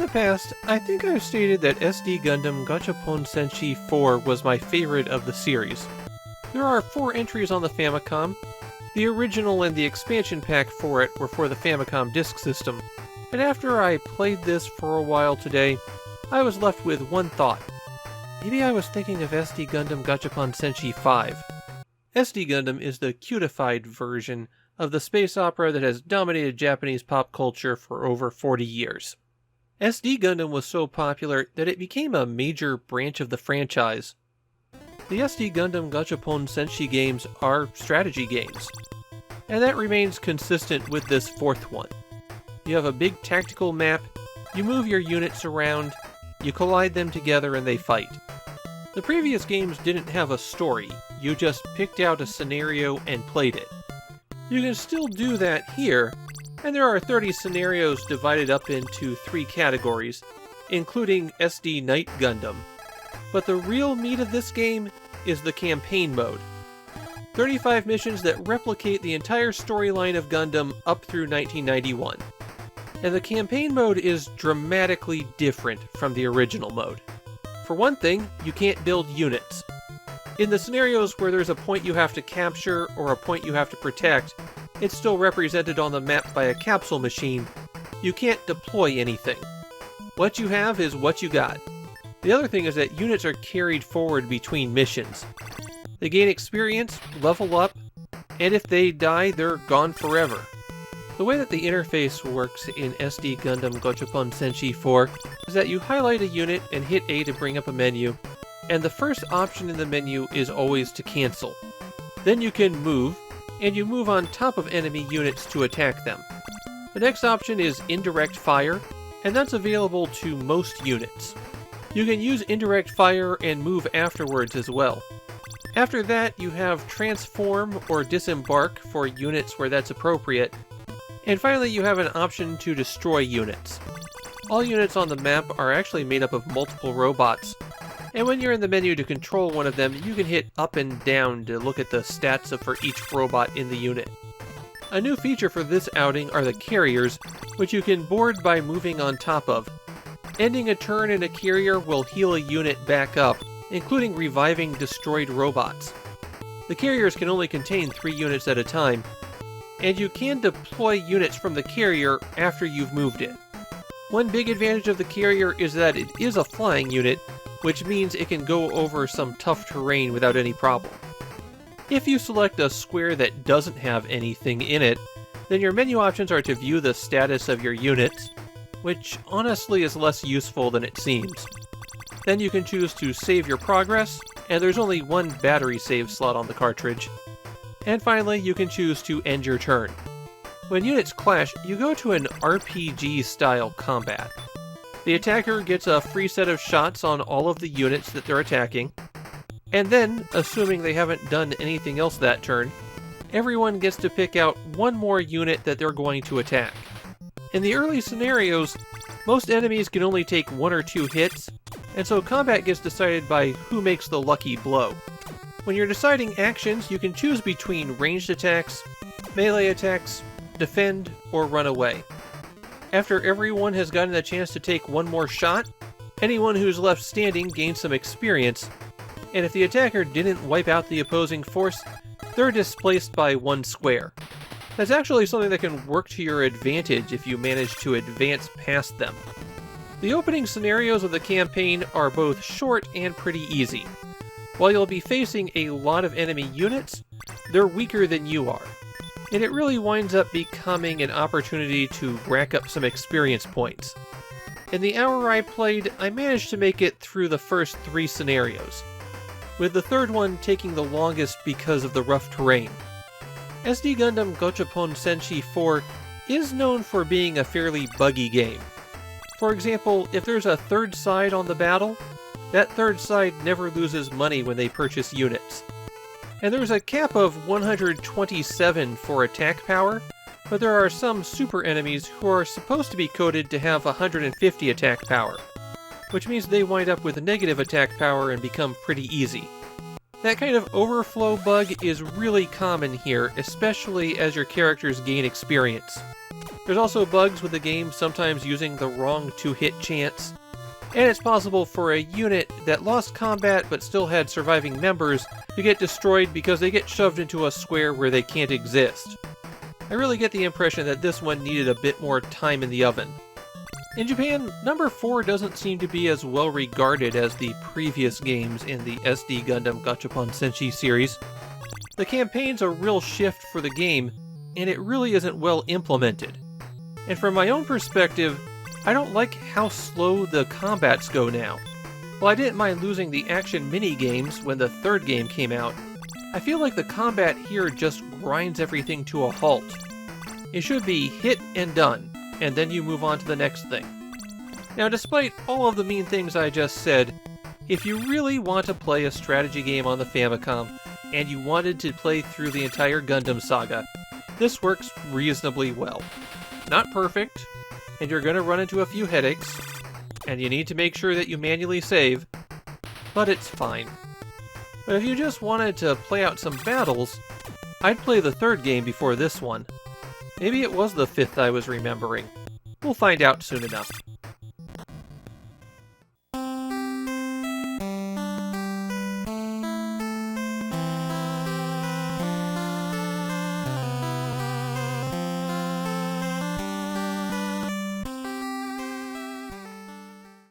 the past, I think I've stated that SD Gundam Gachapon Senshi 4 was my favorite of the series. There are 4 entries on the Famicom. The original and the expansion pack for it were for the Famicom disk system, and after I played this for a while today, I was left with one thought. Maybe I was thinking of SD Gundam Gachapon Senshi 5. SD Gundam is the cutified version of the space opera that has dominated Japanese pop culture for over 40 years. SD Gundam was so popular that it became a major branch of the franchise. The SD Gundam Gachapon Senshi games are strategy games, and that remains consistent with this 4th one. You have a big tactical map, you move your units around, you collide them together and they fight. The previous games didn't have a story, you just picked out a scenario and played it. You can still do that here, and there are 30 scenarios divided up into 3 categories, including SD Night Gundam. But the real meat of this game is the campaign mode. 35 missions that replicate the entire storyline of Gundam up through 1991. And the campaign mode is dramatically different from the original mode. For one thing, you can't build units. In the scenarios where there's a point you have to capture or a point you have to protect, it's still represented on the map by a capsule machine. You can't deploy anything. What you have is what you got. The other thing is that units are carried forward between missions. They gain experience, level up, and if they die, they're gone forever. The way that the interface works in SD Gundam Gachapon Senshi 4 is that you highlight a unit and hit A to bring up a menu, and the first option in the menu is always to cancel. Then you can move, and you move on top of enemy units to attack them. The next option is indirect fire, and that's available to most units. You can use indirect fire and move afterwards as well. After that, you have transform or disembark for units where that's appropriate, and finally you have an option to destroy units. All units on the map are actually made up of multiple robots, and when you're in the menu to control one of them, you can hit up and down to look at the stats for each robot in the unit. A new feature for this outing are the carriers, which you can board by moving on top of. Ending a turn in a carrier will heal a unit back up, including reviving destroyed robots. The carriers can only contain 3 units at a time, and you can deploy units from the carrier after you've moved it. One big advantage of the carrier is that it is a flying unit, which means it can go over some tough terrain without any problem. If you select a square that doesn't have anything in it, then your menu options are to view the status of your units, which honestly is less useful than it seems. Then you can choose to save your progress, and there's only 1 battery save slot on the cartridge. And finally, you can choose to end your turn. When units clash, you go to an RPG-style combat. The attacker gets a free set of shots on all of the units that they're attacking, and then, assuming they haven't done anything else that turn, everyone gets to pick out 1 more unit that they're going to attack. In the early scenarios, most enemies can only take 1 or 2 hits, and so combat gets decided by who makes the lucky blow. When you're deciding actions, you can choose between ranged attacks, melee attacks, defend, or run away. After everyone has gotten a chance to take 1 more shot, anyone who's left standing gains some experience, and if the attacker didn't wipe out the opposing force, they're displaced by 1 square. That's actually something that can work to your advantage if you manage to advance past them. The opening scenarios of the campaign are both short and pretty easy. While you'll be facing a lot of enemy units, they're weaker than you are, and it really winds up becoming an opportunity to rack up some experience points. In the hour I played, I managed to make it through the first 3 scenarios, with the 3rd one taking the longest because of the rough terrain. SD Gundam Gachapon Senshi 4 is known for being a fairly buggy game. For example, if there's a 3rd side on the battle, that 3rd side never loses money when they purchase units. And there's a cap of 127 for attack power, but there are some super enemies who are supposed to be coded to have 150 attack power, which means they wind up with negative attack power and become pretty easy. That kind of overflow bug is really common here, especially as your characters gain experience. There's also bugs with the game sometimes using the wrong 2-hit chance, and it's possible for a unit that lost combat but still had surviving members to get destroyed because they get shoved into a square where they can't exist. I really get the impression that this one needed a bit more time in the oven. In Japan, number 4 doesn't seem to be as well regarded as the previous games in the SD Gundam Gachapon Senshi series. The campaign's a real shift for the game, and it really isn't well implemented. And from my own perspective, I don't like how slow the combats go now. While I didn't mind losing the action mini-games when the third game came out, I feel like the combat here just grinds everything to a halt. It should be hit and done, and then you move on to the next thing. Now, despite all of the mean things I just said, if you really want to play a strategy game on the Famicom, and you wanted to play through the entire Gundam saga, this works reasonably well. Not perfect, and you're going to run into a few headaches, and you need to make sure that you manually save, but it's fine. But if you just wanted to play out some battles, I'd play the third game before this one. Maybe it was the fifth I was remembering. We'll find out soon enough.